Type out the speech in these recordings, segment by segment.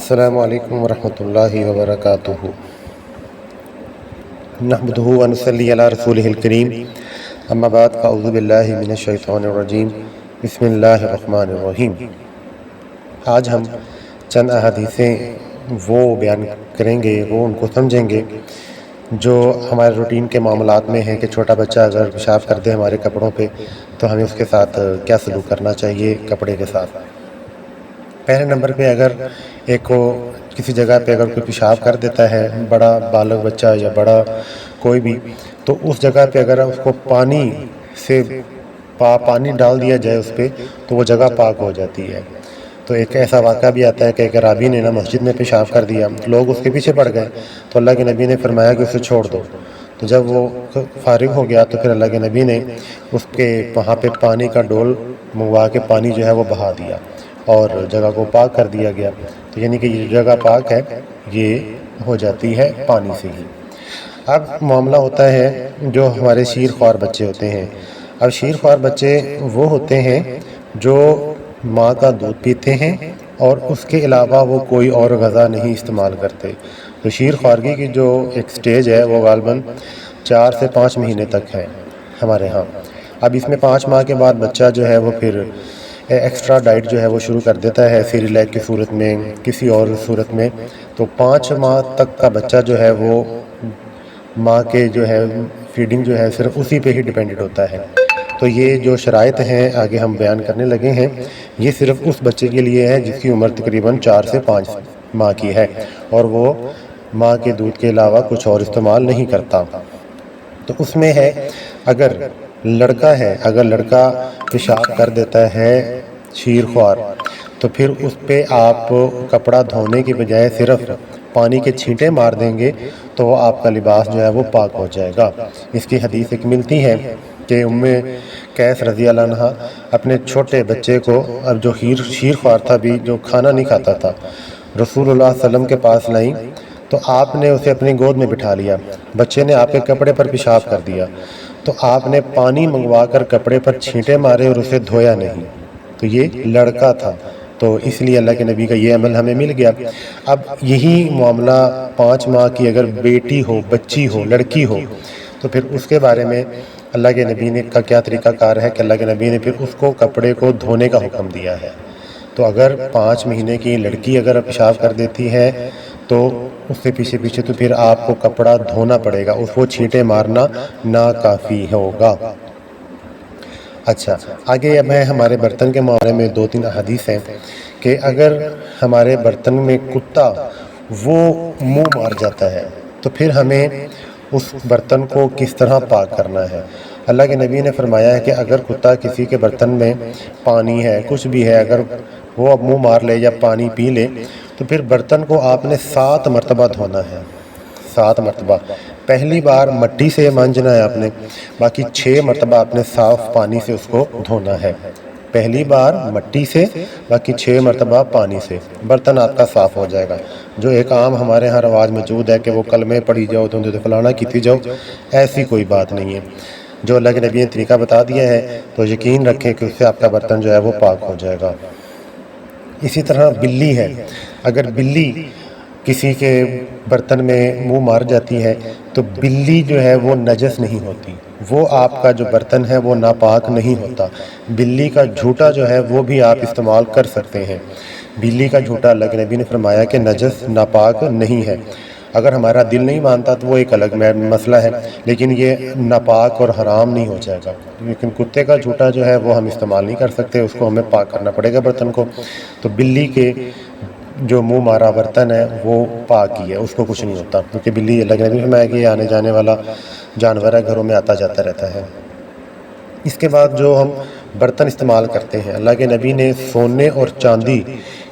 السلام علیکم ورحمۃ اللہ وبرکاتہ۔ نحمدہ ونصلی علی رسولہ الکریم، اما بعد فاعوذ باللہ من الشیطان الرجیم، بسم اللہ الرحمن الرحیم۔ آج ہم چند احادیثیں وہ بیان کریں گے، وہ ان کو سمجھیں گے جو ہمارے روٹین کے معاملات میں ہیں کہ چھوٹا بچہ اگر پیشاب کر دے ہمارے کپڑوں پہ تو ہمیں اس کے ساتھ کیا سلوک کرنا چاہیے کپڑے کے ساتھ۔ پہلے نمبر پہ اگر ایک کو کسی جگہ پہ اگر کوئی پیشاب کر دیتا ہے، بڑا بالغ بچہ یا بڑا کوئی بھی، تو اس جگہ پہ اگر اس کو پانی سے پانی ڈال دیا جائے اس پہ تو وہ جگہ پاک ہو جاتی ہے۔ تو ایک ایسا واقعہ بھی آتا ہے کہ ایک راوی نے مسجد میں پیشاب کر دیا، لوگ اس کے پیچھے پڑ گئے تو اللہ کے نبی نے فرمایا کہ اسے چھوڑ دو۔ تو جب وہ فارغ ہو گیا تو پھر اللہ کے نبی نے اس کے وہاں پہ پانی کا ڈول منگوا کے پانی جو ہے وہ بہا دیا اور جگہ کو پاک کر دیا گیا۔ تو یعنی کہ یہ جگہ پاک ہے، یہ ہو جاتی ہے پانی سے ہی۔ اب معاملہ ہوتا ہے جو ہمارے شیر خوار بچے ہوتے ہیں۔ اب شیر خوار بچے وہ ہوتے ہیں جو ماں کا دودھ پیتے ہیں اور اس کے علاوہ وہ کوئی اور غذا نہیں استعمال کرتے۔ تو شیر خوارگی کی جو ایک سٹیج ہے وہ غالباً 4 سے 5 مہینے تک ہے ہمارے ہاں۔ اب اس میں 5 ماہ کے بعد بچہ جو ہے وہ پھر ایکسٹرا ڈائٹ جو ہے وہ شروع کر دیتا ہے، سیریلیک کی صورت میں، کسی اور صورت میں۔ تو 5 ماہ تک کا بچہ جو ہے وہ ماں کے جو ہے فیڈنگ جو ہے صرف اسی پہ ہی ڈیپینڈنٹ ہوتا ہے۔ تو یہ جو شرائط ہیں آگے ہم بیان کرنے لگے ہیں، یہ صرف اس بچے کے لیے ہے جس کی عمر تقریباً 4 سے 5 ماہ کی ہے اور وہ ماں کے دودھ کے علاوہ کچھ اور استعمال نہیں کرتا۔ تو اس میں ہے اگر لڑکا ہے، اگر لڑکا پیشاب کر دیتا ہے شیر خوار، تو پھر اس پہ آپ کپڑا دھونے کی بجائے صرف پانی کے چھینٹے مار دیں گے تو آپ کا لباس جو ہے وہ پاک ہو جائے گا۔ اس کی حدیث ایک ملتی ہے کہ ام قیس رضی اللہ عنہ اپنے چھوٹے بچے کو، اب جو شیر خوار تھا بھی، جو کھانا نہیں کھاتا تھا، رسول اللہ صلی اللہ علیہ وسلم کے پاس لائیں تو آپ نے اسے اپنی گود میں بٹھا لیا۔ بچے نے آپ کے کپڑے پر پیشاب کر دیا تو آپ نے پانی منگوا کر کپڑے پر چھینٹے مارے اور اسے دھویا نہیں۔ تو یہ لڑکا تھا، تو اس لیے اللہ کے نبی کا یہ عمل ہمیں مل گیا۔ اب یہی معاملہ 5 ماہ کی اگر بیٹی ہو، بچی ہو، لڑکی ہو، تو پھر اس کے بارے میں اللہ کے نبی نے کا کیا طریقہ کار ہے کہ اللہ کے نبی نے پھر اس کو کپڑے کو دھونے کا حکم دیا ہے۔ تو اگر 5 مہینے کی لڑکی اگر پیشاب کر دیتی ہے تو اس سے پیچھے تو پھر آپ کو کپڑا دھونا پڑے گا، اس کو چھینٹے مارنا ناکافی ہوگا۔ اچھا، آگے اب ہے ہمارے برتن کے معاملے میں 2-3 احادیث ہیں کہ اگر ہمارے برتن میں کتا وہ منہ مار جاتا ہے تو پھر ہمیں اس برتن کو کس طرح پاک کرنا ہے۔ اللہ کے نبی نے فرمایا ہے کہ اگر کتا کسی کے برتن میں پانی ہے، کچھ بھی ہے، اگر وہ اب منہ مار لے یا پانی پی لے تو پھر برتن کو آپ نے 7 مرتبہ دھونا ہے۔ 7 مرتبہ، پہلی بار مٹی سے مانجنا ہے آپ نے، باقی 6 مرتبہ آپ نے صاف پانی سے اس کو دھونا ہے۔ پہلی بار مٹی سے، باقی 6 مرتبہ پانی سے، برتن آپ کا صاف ہو جائے گا۔ جو ایک عام ہمارے ہاں رواج موجود ہے کہ وہ کلمے پڑھی جاؤ تو فلانا کیتی جاؤ، ایسی کوئی بات نہیں ہے۔ جو اللہ کے نبی نے طریقہ بتا دیا ہے تو یقین رکھیں کہ اس سے آپ کا برتن جو ہے وہ پاک ہو جائے گا۔ اسی طرح بلی ہے، اگر بلی کسی کے برتن میں منہ مار جاتی ہے تو بلی جو ہے وہ نجس نہیں ہوتی، وہ آپ کا جو برتن ہے وہ ناپاک نہیں ہوتا۔ بلی کا جھوٹا جو ہے وہ بھی آپ استعمال کر سکتے ہیں۔ بلی کا جھوٹا اللہ کے نبی نے فرمایا کہ نجس ناپاک نہیں ہے۔ اگر ہمارا دل نہیں مانتا تو وہ ایک الگ مسئلہ ہے، لیکن یہ ناپاک اور حرام نہیں ہو جائے گا۔ لیکن کتے کا جھوٹا جو ہے وہ ہم استعمال نہیں کر سکتے، اس کو ہمیں پاک کرنا پڑے گا برتن کو۔ تو بلی کے جو منہ مارا برتن ہے وہ پاک ہی ہے، اس کو کچھ نہیں ہوتا، کیونکہ بلی اللہ کے نبی نے فرمایا کہ یہ آنے جانے والا جانور ہے، گھروں میں آتا جاتا رہتا ہے۔ اس کے بعد جو ہم برتن استعمال کرتے ہیں، اللہ کے نبی نے سونے اور چاندی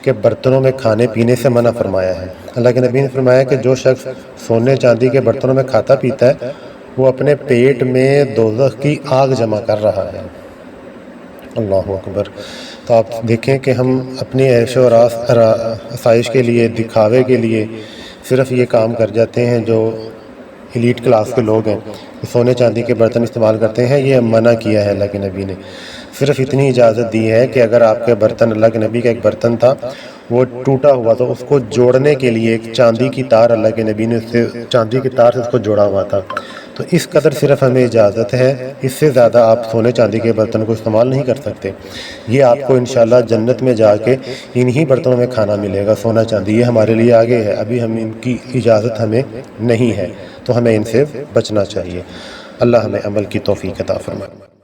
کے برتنوں میں کھانے پینے سے منع فرمایا ہے۔ اللہ کے نبی نے فرمایا کہ جو شخص سونے چاندی کے برتنوں میں کھاتا پیتا ہے وہ اپنے پیٹ میں دوزخ کی آگ جمع کر رہا ہے۔ اللہ اکبر۔ تو آپ دیکھیں کہ ہم اپنی عیش و آسائش کے لیے، دکھاوے کے لیے صرف یہ کام کر جاتے ہیں۔ جو ایلیٹ کلاس کے لوگ ہیں سونے چاندی کے برتن استعمال کرتے ہیں، یہ منع کیا ہے اللہ کے نبی نے۔ صرف اتنی اجازت دی ہے کہ اگر آپ کے برتن، اللہ کے نبی کا ایک برتن تھا وہ ٹوٹا ہوا تھا، اس کو جوڑنے کے لیے ایک چاندی کی تار اللہ کے نبی نے اس سے چاندی کی تار سے اس کو جوڑا ہوا تھا۔ تو اس قدر صرف ہمیں اجازت ہے، اس سے زیادہ آپ سونے چاندی کے برتن کو استعمال نہیں کر سکتے۔ یہ آپ کو انشاءاللہ جنت میں جا کے انہی برتنوں میں کھانا ملے گا، سونا چاندی۔ یہ ہمارے لیے آگے ہے، ابھی ہم ان کی اجازت ہمیں نہیں ہے، تو ہمیں ان سے بچنا چاہیے۔ اللہ ہمیں عمل کی توفیق عطا فرمائے۔